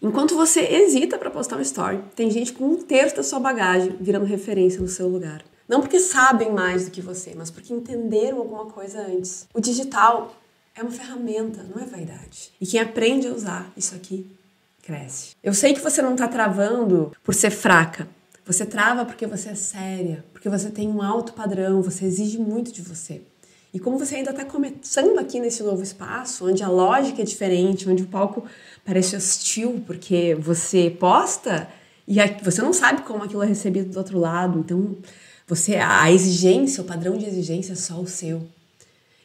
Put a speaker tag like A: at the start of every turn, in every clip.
A: Enquanto você hesita para postar um story, tem gente com 1/3 da sua bagagem virando referência no seu lugar. Não porque sabem mais do que você, mas porque entenderam alguma coisa antes. O digital é uma ferramenta, não é vaidade. E quem aprende a usar isso aqui, cresce. Eu sei que você não está travando por ser fraca. Você trava porque você é séria, porque você tem um alto padrão, você exige muito de você. E como você ainda está começando aqui nesse novo espaço, onde a lógica é diferente, onde o palco parece hostil, porque você posta e você não sabe como aquilo é recebido do outro lado. Então, a exigência, o padrão de exigência é só o seu.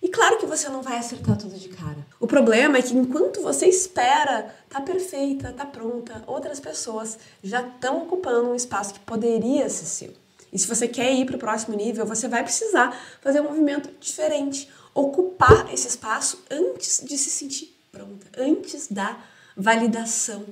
A: E claro que você não vai acertar tudo de cara. O problema é que enquanto você espera, tá perfeita, tá pronta, outras pessoas já estão ocupando um espaço que poderia ser seu. E se você quer ir para o próximo nível, você vai precisar fazer um movimento diferente. Ocupar esse espaço antes de se sentir pronta, antes da validação.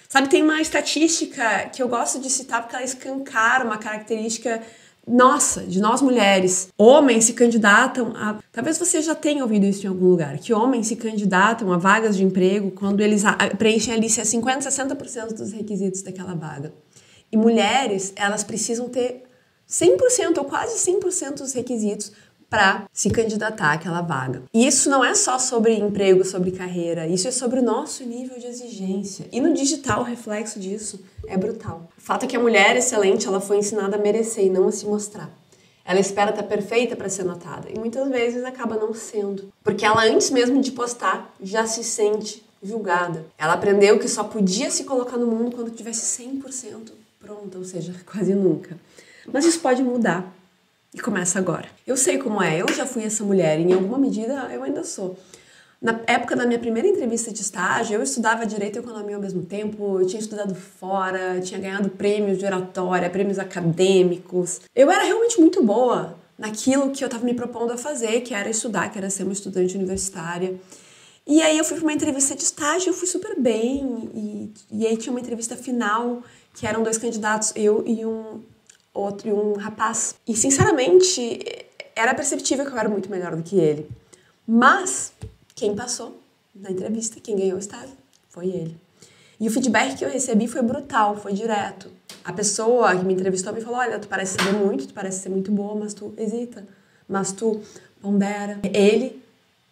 A: Sabe, tem uma estatística que eu gosto de citar porque ela escancara uma característica nossa, de nós mulheres. Homens se candidatam a... Talvez você já tenha ouvido isso em algum lugar, que homens se candidatam a vagas de emprego quando eles preenchem ali 50%, 60% dos requisitos daquela vaga. E mulheres, elas precisam ter 100% ou quase 100% dos requisitos para se candidatar àquela vaga. E isso não é só sobre emprego, sobre carreira, isso é sobre o nosso nível de exigência. E no digital o reflexo disso é brutal. O fato é que a mulher excelente, ela foi ensinada a merecer e não a se mostrar. Ela espera estar perfeita para ser notada e muitas vezes acaba não sendo. Porque ela antes mesmo de postar já se sente julgada. Ela aprendeu que só podia se colocar no mundo quando tivesse 100% pronta, ou seja, quase nunca. Mas isso pode mudar. E começa agora. Eu sei como é, eu já fui essa mulher, em alguma medida eu ainda sou. Na época da minha primeira entrevista de estágio, eu estudava Direito e Economia ao mesmo tempo, eu tinha estudado fora, tinha ganhado prêmios de oratória, prêmios acadêmicos. Eu era realmente muito boa naquilo que eu estava me propondo a fazer, que era estudar, que era ser uma estudante universitária. E aí eu fui para uma entrevista de estágio, eu fui super bem, e aí tinha uma entrevista final, que eram 2 candidatos, eu e um rapaz. E, sinceramente, era perceptível que eu era muito melhor do que ele. Mas, quem passou na entrevista, quem ganhou o estágio, foi ele. E o feedback que eu recebi foi brutal, foi direto. A pessoa que me entrevistou me falou, olha, tu parece saber muito, tu parece ser muito boa, mas tu hesita, mas tu pondera. Ele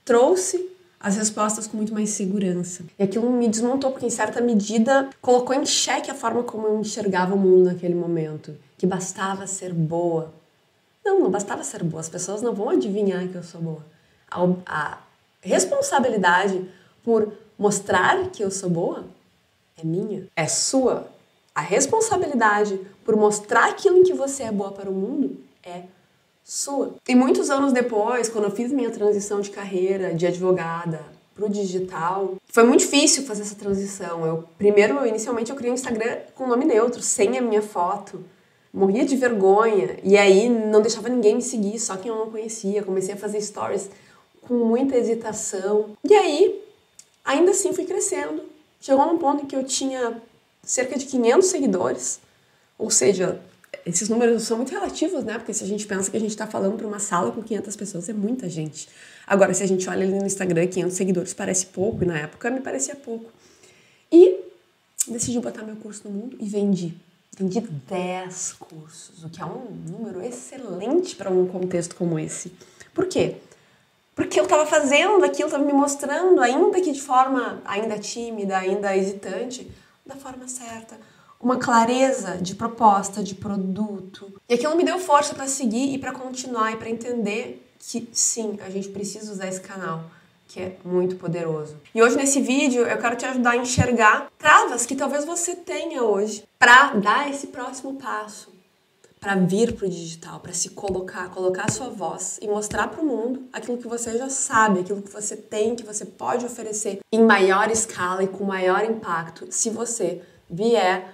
A: trouxe as respostas com muito mais segurança. E aquilo me desmontou, porque em certa medida colocou em xeque a forma como eu enxergava o mundo naquele momento. Que bastava ser boa. Não bastava ser boa. As pessoas não vão adivinhar que eu sou boa. A responsabilidade por mostrar que eu sou boa é minha, é sua. A responsabilidade por mostrar aquilo em que você é boa para o mundo é sua. E muitos anos depois, quando eu fiz minha transição de carreira de advogada pro digital, foi muito difícil fazer essa transição. Inicialmente eu criei um Instagram com nome neutro, sem a minha foto. Morria de vergonha. E aí não deixava ninguém me seguir, só quem eu não conhecia. Comecei a fazer stories com muita hesitação. E aí, ainda assim fui crescendo. Chegou num ponto em que eu tinha cerca de 500 seguidores. Ou seja, esses números são muito relativos, né? Porque se a gente pensa que a gente está falando para uma sala com 500 pessoas, é muita gente. Agora, se a gente olha ali no Instagram, 500 seguidores parece pouco, e na época me parecia pouco. E decidi botar meu curso no mundo e vendi. Vendi 10 cursos, o que é um número excelente para um contexto como esse. Por quê? Porque eu estava fazendo aquilo, estava me mostrando, ainda que de forma ainda tímida, ainda hesitante, da forma certa. Uma clareza de proposta, de produto. E aquilo me deu força para seguir e para continuar e para entender que sim, a gente precisa usar esse canal, que é muito poderoso. E hoje nesse vídeo eu quero te ajudar a enxergar travas que talvez você tenha hoje para dar esse próximo passo, para vir pro digital, para se colocar a sua voz e mostrar para o mundo aquilo que você já sabe, aquilo que você tem, que você pode oferecer em maior escala e com maior impacto, se você vier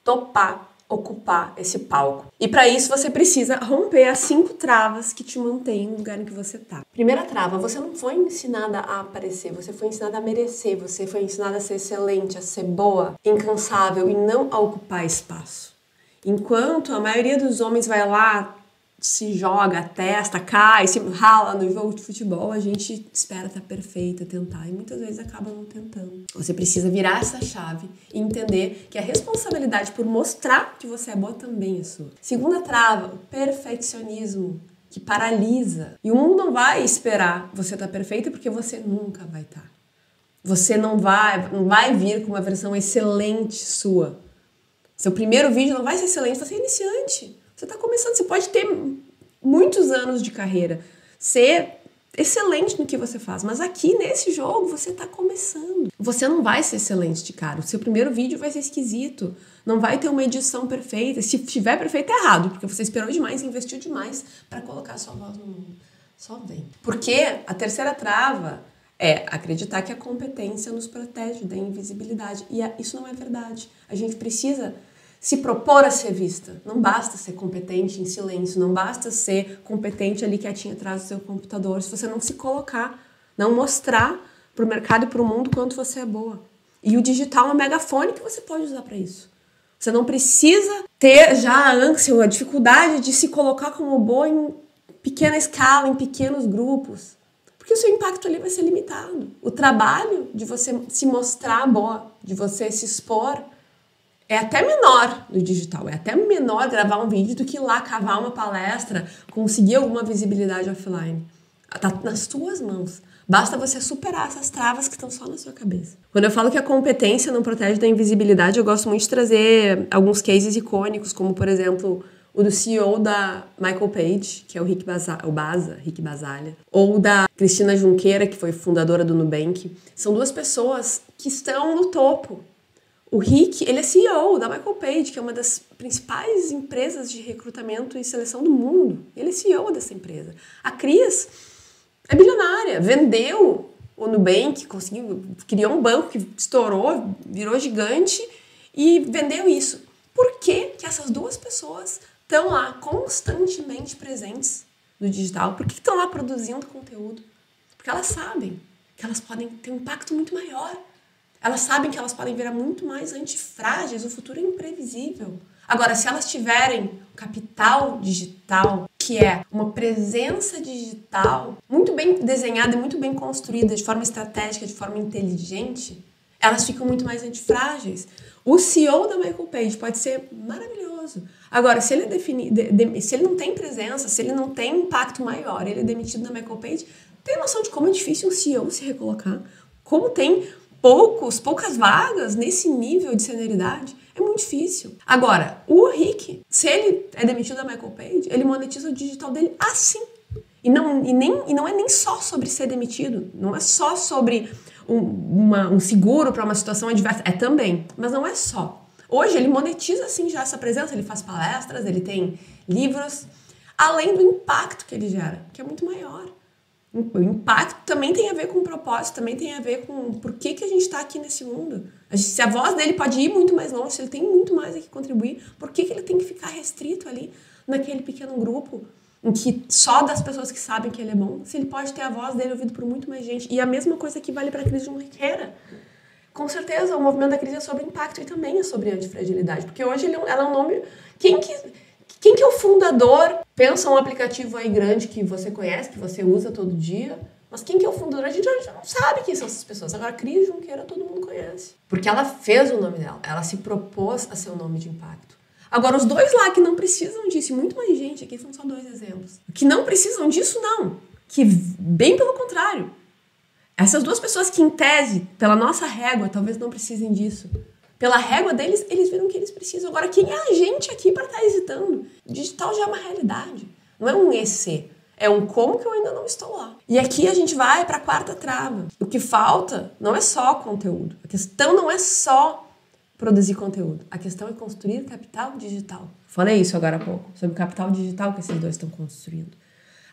A: topar ocupar esse palco. E para isso você precisa romper as 5 travas que te mantêm no lugar em que você tá. Primeira trava, você não foi ensinada a aparecer, você foi ensinada a merecer, você foi ensinada a ser excelente, a ser boa, incansável e não a ocupar espaço. Enquanto a maioria dos homens vai lá se joga, testa, cai, se rala no jogo de futebol, a gente espera estar perfeita, tentar, e muitas vezes acaba não tentando. Você precisa virar essa chave e entender que a responsabilidade por mostrar que você é boa também é sua. Segunda trava, o perfeccionismo, que paralisa. E o mundo não vai esperar você estar perfeita porque você nunca vai estar. Você não vai vir com uma versão excelente sua. Seu primeiro vídeo não vai ser excelente, você é iniciante. Você está começando, você pode ter muitos anos de carreira, ser excelente no que você faz, mas aqui nesse jogo você está começando. Você não vai ser excelente de cara, o seu primeiro vídeo vai ser esquisito, não vai ter uma edição perfeita. Se tiver perfeito é errado, porque você esperou demais, investiu demais para colocar a sua voz no mundo. Só vem. Porque a terceira trava é acreditar que a competência nos protege da invisibilidade. E isso não é verdade. A gente precisa se propor a ser vista. Não basta ser competente em silêncio, não basta ser competente ali quietinho atrás do seu computador. Se você não se colocar, não mostrar para o mercado e para o mundo quanto você é boa. E o digital é um megafone que você pode usar para isso. Você não precisa ter já a ânsia ou a dificuldade de se colocar como boa em pequena escala, em pequenos grupos. Porque o seu impacto ali vai ser limitado. O trabalho de você se mostrar boa, de você se expor, é até menor no digital. É até menor gravar um vídeo do que ir lá cavar uma palestra, conseguir alguma visibilidade offline. Tá nas tuas mãos. Basta você superar essas travas que estão só na sua cabeça. Quando eu falo que a competência não protege da invisibilidade, eu gosto muito de trazer alguns cases icônicos, como, por exemplo, o do CEO da Michael Page, que é o Rick Basaglia, ou da Cristina Junqueira, que foi fundadora do Nubank. São duas pessoas que estão no topo. O Rick, ele é CEO da Michael Page, que é uma das principais empresas de recrutamento e seleção do mundo. Ele é CEO dessa empresa. A Cris é bilionária, vendeu o Nubank, criou um banco que estourou, virou gigante e vendeu isso. Por que que essas duas pessoas estão lá constantemente presentes no digital? Por que estão lá produzindo conteúdo? Porque elas sabem que elas podem ter um impacto muito maior. Elas sabem que elas podem virar muito mais antifrágeis, o futuro é imprevisível. Agora, se elas tiverem capital digital, que é uma presença digital muito bem desenhada e muito bem construída, de forma estratégica, de forma inteligente, elas ficam muito mais antifrágeis. O CEO da Michael Page pode ser maravilhoso. Agora, se ele se ele não tem presença, se ele não tem impacto maior, ele é demitido da Michael Page, tem noção de como é difícil um CEO se recolocar? Como tem poucas vagas nesse nível de senioridade? É muito difícil. Agora, o Rick, se ele é demitido da Michael Page, ele monetiza o digital dele assim. E não é nem só sobre ser demitido, não é só sobre um seguro para uma situação adversa, é também, mas não é só. Hoje ele monetiza assim já essa presença, ele faz palestras, ele tem livros, além do impacto que ele gera, que é muito maior. O impacto também tem a ver com o propósito, também tem a ver com por que a gente está aqui nesse mundo. Se a voz dele pode ir muito mais longe, se ele tem muito mais a que contribuir, por que ele tem que ficar restrito ali naquele pequeno grupo em que só das pessoas que sabem que ele é bom, se ele pode ter a voz dele ouvida por muito mais gente? E a mesma coisa que vale para a Cris Junqueira. Com certeza, o movimento da crise é sobre impacto e também é sobre antifragilidade, porque hoje ela é um nome... Quem que é o fundador? Pensa um aplicativo aí grande que você conhece, que você usa todo dia, mas quem que é o fundador? A gente já não sabe quem são essas pessoas. Agora, a Cris Junqueira todo mundo conhece, porque ela fez o nome dela, ela se propôs a ser um nome de impacto. Agora, os dois lá que não precisam disso, e muito mais gente, aqui são só dois exemplos, que não precisam disso, não. Que bem pelo contrário. Essas duas pessoas que, em tese, pela nossa régua, talvez não precisem disso. Pela régua deles, eles viram que eles precisam. Agora, quem é a gente aqui para estar hesitando? O digital já é uma realidade. Não é um EC. É um como que eu ainda não estou lá. E aqui a gente vai para a quarta trava. O que falta não é só conteúdo. A questão não é só produzir conteúdo. A questão é construir capital digital. Falei isso agora há pouco, sobre o capital digital que esses dois estão construindo.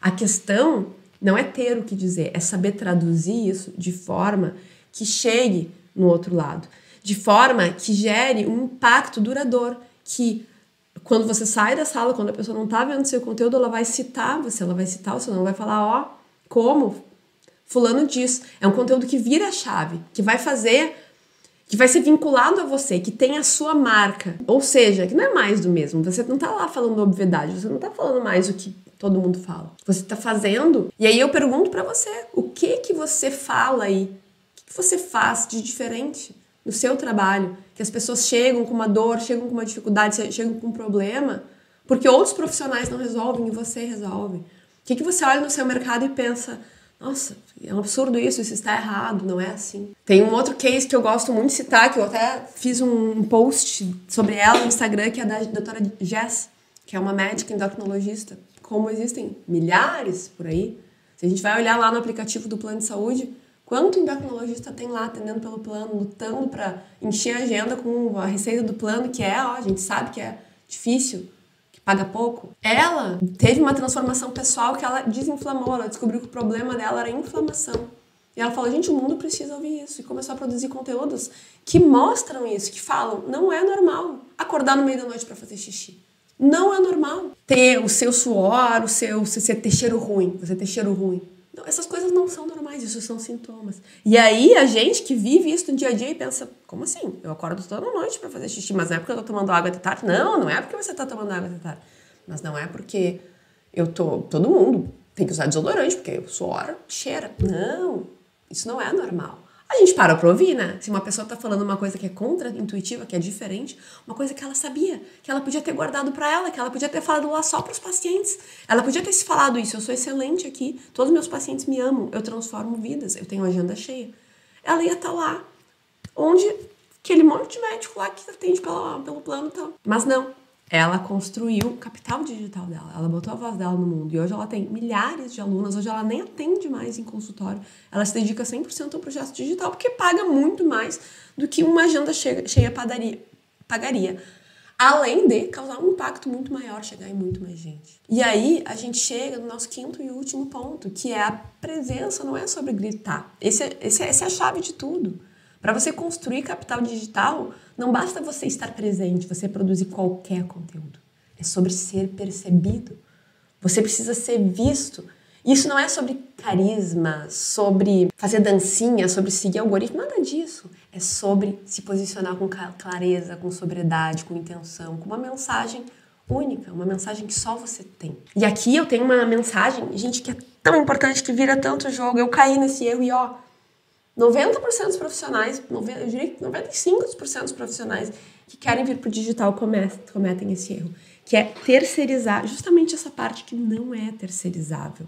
A: A questão não é ter o que dizer, é saber traduzir isso de forma que chegue no outro lado. De forma que gere um impacto duradouro, que quando você sai da sala, quando a pessoa não está vendo seu conteúdo, ela vai citar você, ela vai citar você, não vai falar, ó, como fulano diz. É um conteúdo que vira a chave, que vai ser vinculado a você, que tem a sua marca. Ou seja, que não é mais do mesmo. Você não está lá falando obviedade, você não está falando mais o que todo mundo fala. Você tá fazendo, e aí eu pergunto pra você, o que você fala aí? O que você faz de diferente no seu trabalho? Que as pessoas chegam com uma dor, chegam com uma dificuldade, chegam com um problema, porque outros profissionais não resolvem e você resolve. O que você olha no seu mercado e pensa, nossa, é um absurdo isso está errado, não é assim. Tem um outro case que eu gosto muito de citar, que eu até fiz um post sobre ela no Instagram, que é da doutora Jess, que é uma médica endocrinologista. Como existem milhares por aí, se a gente vai olhar lá no aplicativo do plano de saúde, quanto endocrinologista tem lá atendendo pelo plano, lutando para encher a agenda com a receita do plano, que é, ó, a gente sabe que é difícil, que paga pouco. Ela teve uma transformação pessoal que ela desinflamou, ela descobriu que o problema dela era a inflamação. E ela falou, gente, o mundo precisa ouvir isso. E começou a produzir conteúdos que mostram isso, que falam, não é normal acordar no meio da noite para fazer xixi. Não é normal ter o seu suor, você ter cheiro ruim, Não, essas coisas não são normais, isso são sintomas. E aí a gente que vive isso no dia a dia e pensa, como assim? Eu acordo toda noite para fazer xixi, mas não é porque eu tô tomando água de tarde? Não é porque você tá tomando água de tarde. Mas não é porque todo mundo tem que usar desodorante, porque o suor cheira. Não, isso não é normal. A gente para pra ouvir, né? Se uma pessoa tá falando uma coisa que é contra-intuitiva, que é diferente, uma coisa que ela sabia, que ela podia ter guardado pra ela, que ela podia ter falado lá só pros pacientes. Ela podia ter se falado isso, eu sou excelente aqui, todos os meus pacientes me amam, eu transformo vidas, eu tenho agenda cheia. Ela ia estar lá, onde aquele monte de médico lá que atende pelo plano e tal. Mas não. Ela construiu o capital digital dela, ela botou a voz dela no mundo e hoje ela tem milhares de alunas, hoje ela nem atende mais em consultório, ela se dedica 100% ao projeto digital porque paga muito mais do que uma agenda cheia pagaria, além de causar um impacto muito maior, chegar em muito mais gente. E aí a gente chega no nosso quinto e último ponto, que é a presença, não é sobre gritar, essa é a chave de tudo. Para você construir capital digital, não basta você estar presente, você produzir qualquer conteúdo. É sobre ser percebido. Você precisa ser visto. Isso não é sobre carisma, sobre fazer dancinha, sobre seguir algoritmo, nada disso. É sobre se posicionar com clareza, com sobriedade, com intenção, com uma mensagem única, uma mensagem que só você tem. E aqui eu tenho uma mensagem, gente, que é tão importante, que vira tanto jogo. Eu caí nesse erro e 90% dos profissionais, eu diria que 95% dos profissionais que querem vir para o digital cometem esse erro, que é terceirizar justamente essa parte que não é terceirizável.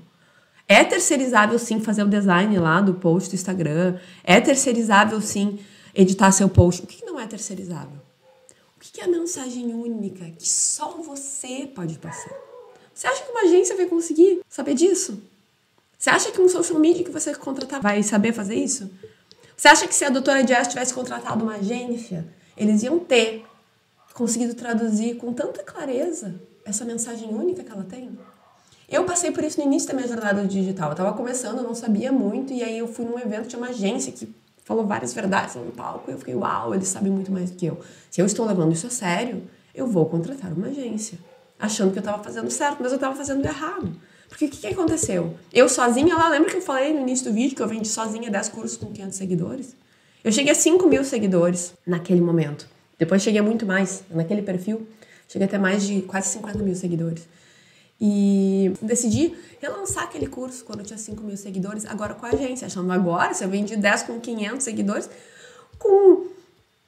A: É terceirizável, sim, fazer o design lá do post do Instagram, é terceirizável, sim, editar seu post. O que não é terceirizável? O que é a mensagem única que só você pode passar? Você acha que uma agência vai conseguir saber disso? Você acha que um social media que você contratar vai saber fazer isso? Você acha que se a doutora Jess tivesse contratado uma agência, eles iam ter conseguido traduzir com tanta clareza essa mensagem única que ela tem? Eu passei por isso no início da minha jornada do digital. Eu estava começando, eu não sabia muito, e aí eu fui num evento, tinha uma agência que falou várias verdades no palco, e eu fiquei, uau, eles sabem muito mais do que eu. Se eu estou levando isso a sério, eu vou contratar uma agência, achando que eu estava fazendo certo, mas eu estava fazendo errado. Porque o que aconteceu? Eu sozinha lá, lembra que eu falei no início do vídeo que eu vendi sozinha 10 cursos com 500 seguidores? Eu cheguei a 5.000 seguidores naquele momento. Depois cheguei a muito mais, naquele perfil. Cheguei até mais de quase 50.000 seguidores. E decidi relançar aquele curso quando eu tinha 5.000 seguidores, agora com a agência. Achando agora, se eu vendi 10 com 500 seguidores, com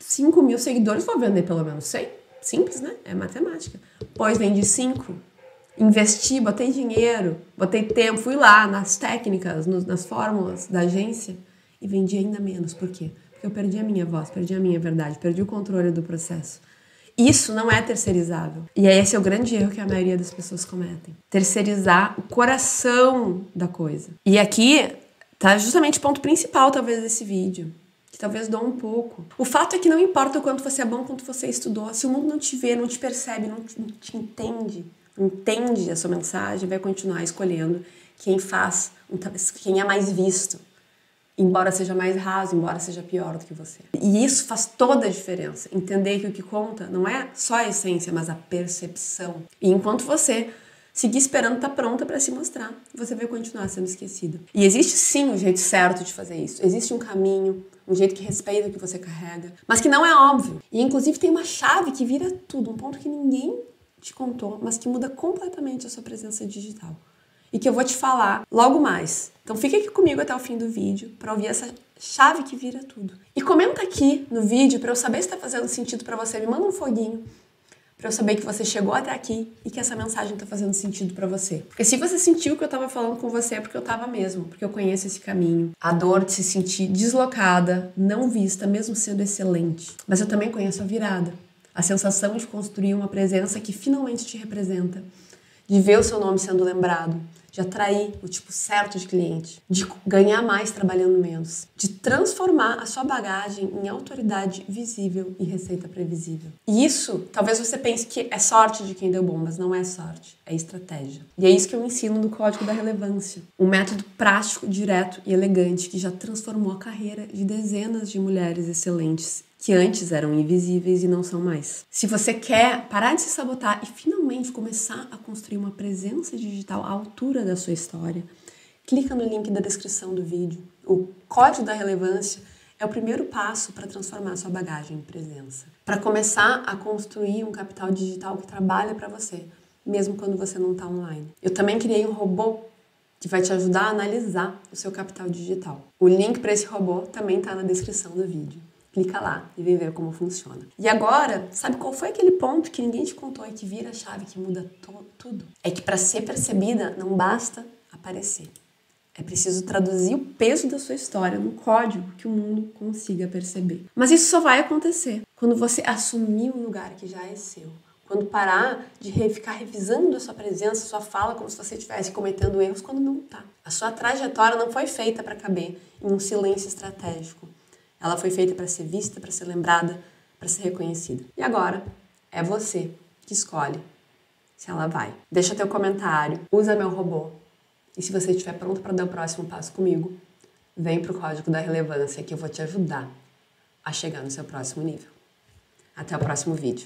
A: 5.000 seguidores vou vender pelo menos 100. Simples, né? É matemática. Pois vendi 5. Investi, botei dinheiro, botei tempo, fui lá nas técnicas, nas fórmulas da agência e vendi ainda menos. Por quê? Porque eu perdi a minha voz, perdi a minha verdade, perdi o controle do processo. Isso não é terceirizável. E esse é o grande erro que a maioria das pessoas cometem. Terceirizar o coração da coisa. E aqui tá justamente o ponto principal, talvez, desse vídeo. Que talvez doa um pouco. O fato é que não importa o quanto você é bom, quanto você estudou. Se o mundo não te vê, não te percebe, não te entende a sua mensagem, vai continuar escolhendo quem é mais visto, embora seja mais raso, embora seja pior do que você. E isso faz toda a diferença. Entender que o que conta não é só a essência, mas a percepção. E enquanto você seguir esperando estar pronta para se mostrar, você vai continuar sendo esquecida. E existe sim um jeito certo de fazer isso. Existe um caminho, um jeito que respeita o que você carrega, mas que não é óbvio. E inclusive tem uma chave que vira tudo, um ponto que ninguém te contou, mas que muda completamente a sua presença digital. E que eu vou te falar logo mais. Então fica aqui comigo até o fim do vídeo para ouvir essa chave que vira tudo. E comenta aqui no vídeo para eu saber se está fazendo sentido para você. Me manda um foguinho para eu saber que você chegou até aqui e que essa mensagem está fazendo sentido para você. Porque se você sentiu que eu estava falando com você, é porque eu estava mesmo, porque eu conheço esse caminho. A dor de se sentir deslocada, não vista, mesmo sendo excelente. Mas eu também conheço a virada. A sensação de construir uma presença que finalmente te representa. De ver o seu nome sendo lembrado, de atrair o tipo certo de cliente, de ganhar mais trabalhando menos, de transformar a sua bagagem em autoridade visível e receita previsível. E isso, talvez você pense que é sorte de quem deu bom, mas não é sorte, é estratégia. E é isso que eu ensino no Código da Relevância. Um método prático, direto e elegante que já transformou a carreira de dezenas de mulheres excelentes que antes eram invisíveis e não são mais. Se você quer parar de se sabotar e finalmente começar a construir uma presença digital à altura da sua história, clica no link da descrição do vídeo. O Código da Relevância é o primeiro passo para transformar a sua bagagem em presença. Para começar a construir um capital digital que trabalha para você, mesmo quando você não está online. Eu também criei um robô que vai te ajudar a analisar o seu capital digital. O link para esse robô também está na descrição do vídeo. Clica lá e vem ver como funciona. E agora, sabe qual foi aquele ponto que ninguém te contou e que vira a chave, que muda tudo? É que para ser percebida não basta aparecer. É preciso traduzir o peso da sua história num código que o mundo consiga perceber. Mas isso só vai acontecer quando você assumir um lugar que já é seu. Quando parar de ficar revisando a sua presença, a sua fala, como se você estivesse cometendo erros quando não está. A sua trajetória não foi feita para caber em um silêncio estratégico. Ela foi feita para ser vista, para ser lembrada, para ser reconhecida. E agora é você que escolhe se ela vai. Deixa teu comentário, usa meu robô. E se você estiver pronto para dar o próximo passo comigo, vem para o Código da Relevância que eu vou te ajudar a chegar no seu próximo nível. Até o próximo vídeo.